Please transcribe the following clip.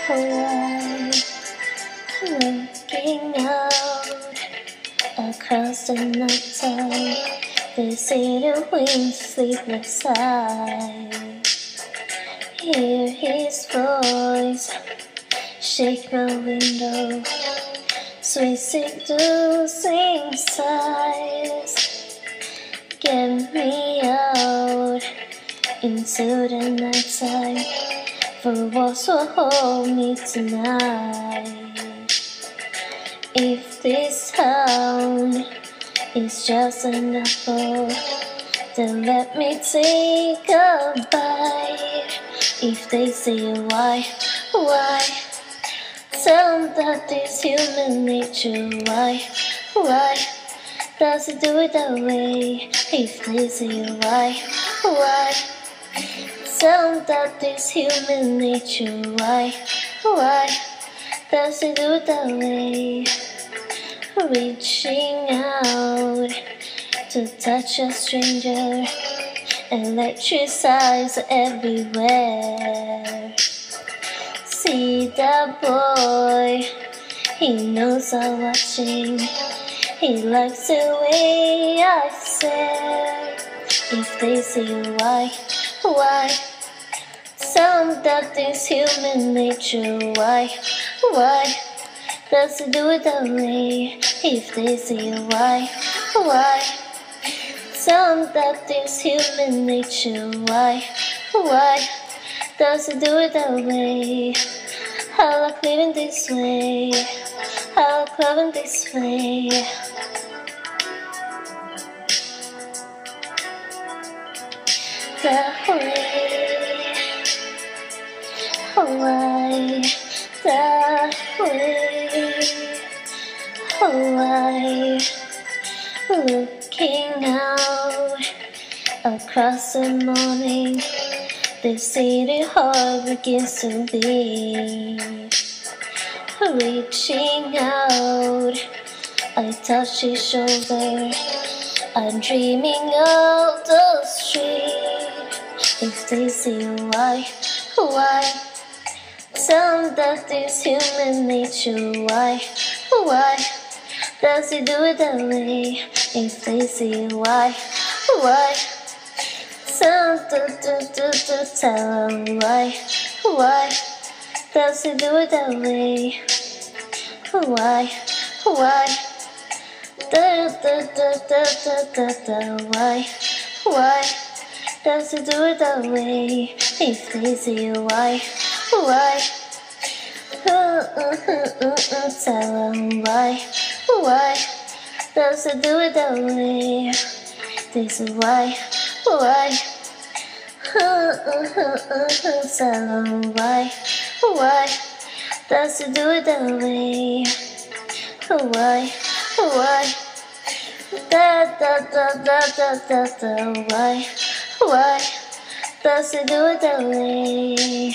Why, looking out across the night time, they see the wind sleepless eye. Hear his voice shake my window, sweet seducing sighs. Get me out into the night time, for walks will hold me tonight. If this town is just an apple, then let me take a bite. If they say why, tell them that it's human nature. Why does it do it that way? If they say why, tell them that it's human nature. Why does it do it that way? Reaching out to touch a stranger, electric eyes everywhere. See that boy, he knows I'm watching. He likes the way I say. If they say why, tell them that it's human nature. Why does it do it that way? If they say why, tell them that it's human nature. Why does it do it that way? I like living this way, I like loving this way. That way, why that way, why looking out across the morning, the city heart begins to beat. Reaching out, I touch his shoulder, I'm dreaming of the street. If they say why, tell them that it's human nature. Why does it do it that way? If they say why, tell them why does it do it that way? Why why does it do it that way? If they say why tell them why does it do it that way? They say why tell them why does it do it that way? Why why does it do it that way?